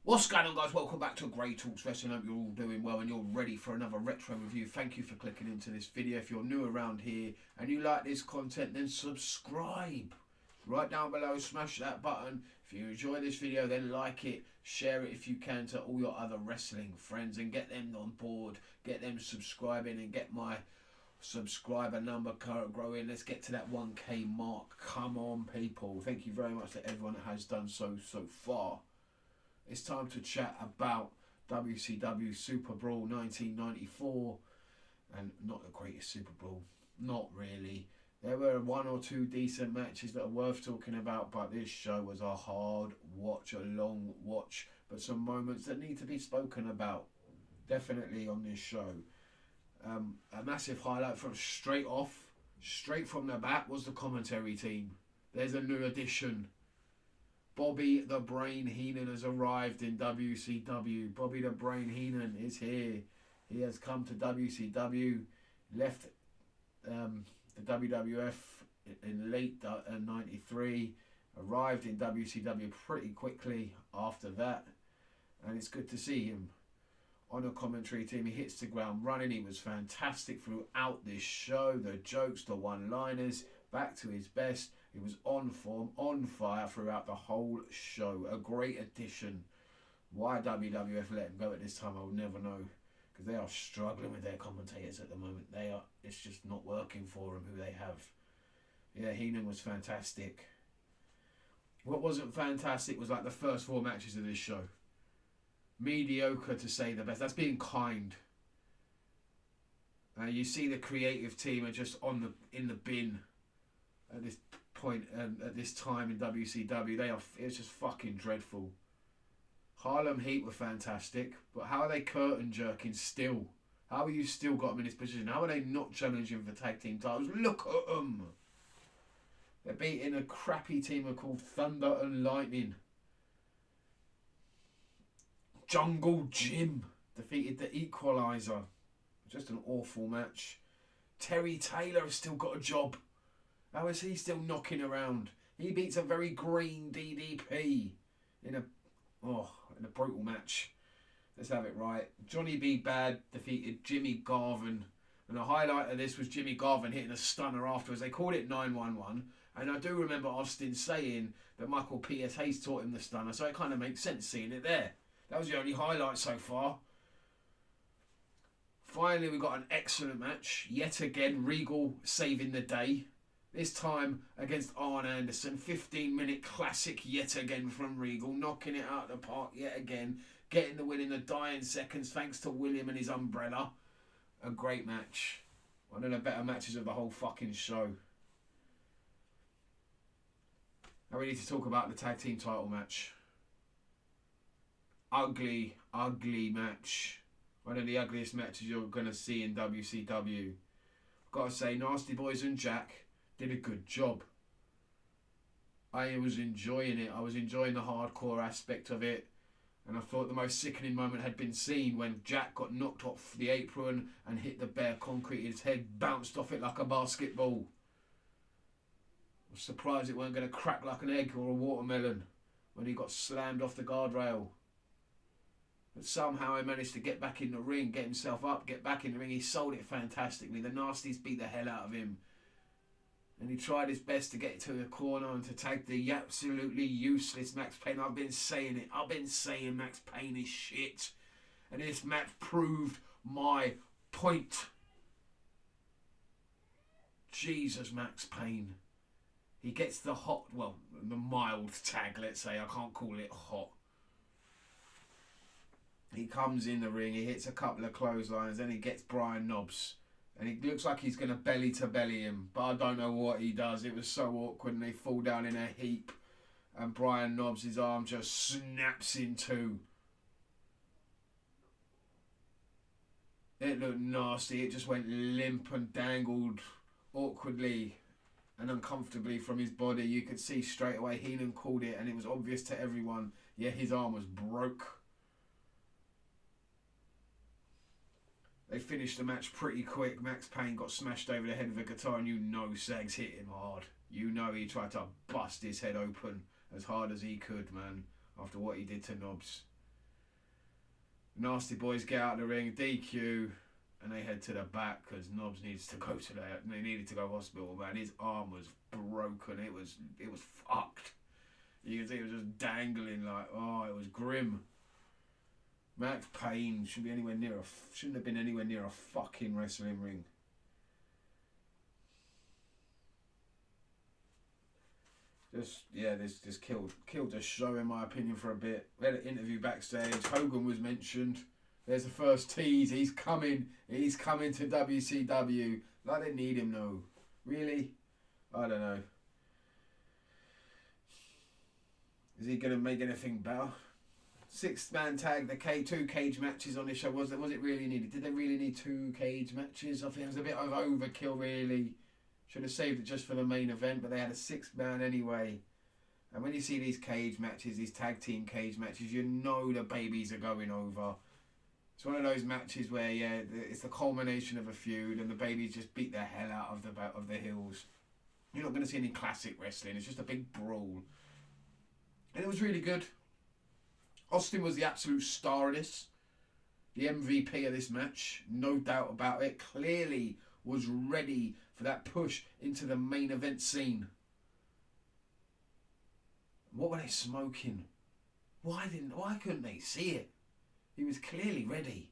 What's going on, guys? Welcome back to Great Talks Wrestling. I hope you're all doing well and you're ready for another retro review. Thank you for clicking into this video. If you're new around here and you like this content, then subscribe. Right down below, smash that button. If you enjoy this video, then like it, share it if you can to all your other wrestling friends and get them on board, get them subscribing and get my subscriber number growing. Let's get to that 1K mark. Come on, people. Thank you very much to everyone that has done so far. It's time to chat about WCW SuperBrawl 1994, and not the greatest Super Brawl, not really. There were one or two decent matches that are worth talking about, but this show was a hard watch, a long watch, but some moments that need to be spoken about, definitely on this show. A massive highlight from straight from the bat was the commentary team. There's a new addition. Bobby the Brain Heenan has arrived in WCW. Bobby the Brain Heenan is here. He has come to WCW, left the WWF in late 93, arrived in WCW pretty quickly after that, and it's good to see him on a commentary team. He hits the ground running. He was fantastic throughout this show. The jokes, the one-liners, back to his best. He was on form, on fire throughout the whole show. A great addition. Why WWF let him go at this time, I'll never know. Because they are struggling with their commentators at the moment. It's just not working for them, who they have. Yeah, Heenan was fantastic. What wasn't fantastic was like the first four matches of this show. Mediocre to say the best. That's being kind. You see the creative team are just in the bin at this point, at this time in WCW. It's just fucking dreadful. Harlem Heat were fantastic, but how are they curtain jerking still? How are you still got them in this position? How are they not challenging for tag team titles? Look at them. They're beating a crappy team called Thunder and Lightning. Jungle Jim defeated the Equalizer. Just an awful match. Terry Taylor has still got a job. How is he still knocking around? He beats a very green DDP in a brutal match. Let's have it right. Johnny B. Bad defeated Jimmy Garvin. And the highlight of this was Jimmy Garvin hitting a stunner afterwards. They called it 911. And I do remember Austin saying that Michael P.S. Hayes taught him the stunner. So it kind of makes sense seeing it there. That was the only highlight so far. Finally, we got an excellent match. Yet again, Regal saving the day. This time against Arn Anderson. 15-minute classic yet again from Regal. Knocking it out of the park yet again. Getting the win in the dying seconds thanks to William and his umbrella. A great match. One of the better matches of the whole fucking show. Now we need to talk about the tag team title match. Ugly match. One of the ugliest matches you're going to see in WCW. Got to say, Nasty Boys and Jack did a good job. I was enjoying it. I was enjoying the hardcore aspect of it. And I thought the most sickening moment had been seen when Jack got knocked off the apron and hit the bare concrete. His head bounced off it like a basketball. I was surprised it weren't going to crack like an egg or a watermelon when he got slammed off the guardrail. But somehow he managed to get back in the ring, get himself up, get back in the ring. He sold it fantastically. The Nasties beat the hell out of him. And he tried his best to get to the corner and to tag the absolutely useless Max Payne. I've been saying it. I've been saying Max Payne is shit. And this match proved my point. Jesus, Max Payne. He gets the the mild tag, let's say. I can't call it hot. He comes in the ring, he hits a couple of clotheslines, then he gets Brian Knobbs. And it looks like he's going to belly to belly him. But I don't know what he does. It was so awkward and they fall down in a heap. And Brian Knobbs, his arm just snaps in two. It looked nasty. It just went limp and dangled awkwardly and uncomfortably from his body. You could see straight away Heenan called it and it was obvious to everyone. Yeah, his arm was broke. They finished the match pretty quick. Max Payne got smashed over the head with a guitar and you know Sags hit him hard. You know he tried to bust his head open as hard as he could, man, after what he did to Knobbs. Nasty Boys get out of the ring, DQ, and they head to the back because Knobs needs to go to they needed to go hospital, man. His arm was broken. It was fucked. You can see it was just dangling like, oh, it was grim. Max Payne shouldn't have been anywhere near a fucking wrestling ring. This killed the show in my opinion for a bit. We had an interview backstage. Hogan was mentioned. There's the first tease. He's coming to WCW. Like they need him though. Really? I don't know. Is he gonna make anything better? 6-man tag, two cage matches on this show. Was it really needed? Did they really need 2 cage matches? I think it was a bit of overkill really. Should have saved it just for the main event, but they had a 6-man anyway. And when you see these cage matches, these tag team cage matches, you know the babies are going over. It's one of those matches where, yeah, it's the culmination of a feud and the babies just beat the hell out of the heels. You're not going to see any classic wrestling. It's just a big brawl. And it was really good. Austin was the absolute star of this. The MVP of this match. No doubt about it. Clearly was ready for that push into the main event scene. What were they smoking? Why couldn't they see it? He was clearly ready.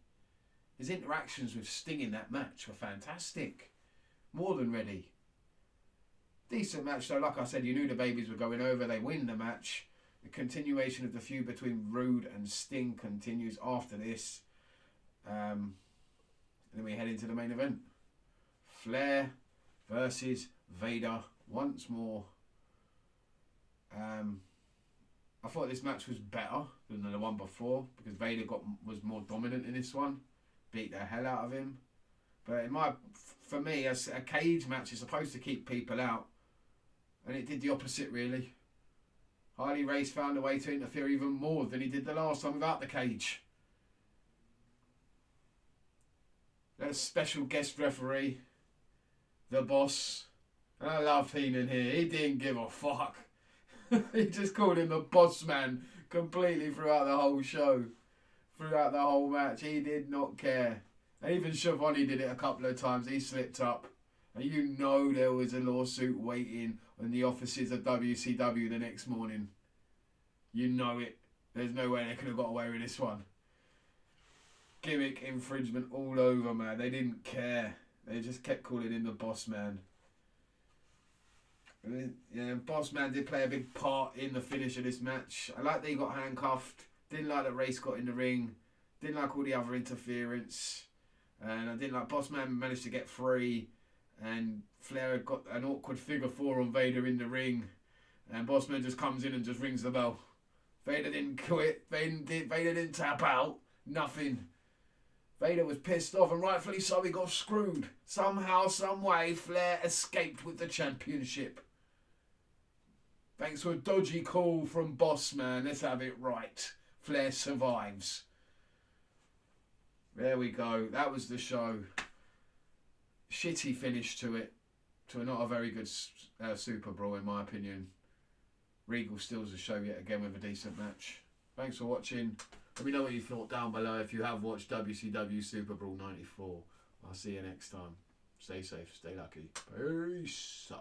His interactions with Sting in that match were fantastic. More than ready. Decent match though. Like I said, you knew the babies were going over. They win the match. The continuation of the feud between Rude and Sting continues after this. And then we head into the main event. Flair versus Vader once more. I thought this match was better than the one before because Vader was more dominant in this one. Beat the hell out of him. But for me, a cage match is supposed to keep people out. And it did the opposite really. Harley Race found a way to interfere even more than he did the last time without the cage. There's a special guest referee, the Boss. And I love Heenan here. He didn't give a fuck. He just called him the Bossman completely throughout the whole show. Throughout the whole match. He did not care. And even Schiavone did it a couple of times. He slipped up. And you know there was a lawsuit waiting in the offices of WCW the next morning. You know it. There's no way they could have got away with this one. Gimmick infringement all over, man. They didn't care. They just kept calling him the Bossman. Yeah, Bossman did play a big part in the finish of this match. I like that he got handcuffed. Didn't like that Race got in the ring. Didn't like all the other interference. And I didn't like Bossman managed to get free. And Flair had got an awkward figure 4 on Vader in the ring. And Bossman just comes in and just rings the bell. Vader didn't quit. Vader didn't tap out. Nothing. Vader was pissed off and rightfully so. He got screwed. Somehow, some way, Flair escaped with the championship. Thanks to a dodgy call from Bossman. Let's have it right. Flair survives. There we go. That was the show. Shitty finish to it. To not a very good Super Brawl in my opinion. Regal steals the show yet again with a decent match. Thanks for watching. Let me know what you thought down below if you have watched WCW Super Brawl 94. I'll see you next time. Stay safe, stay lucky. Peace.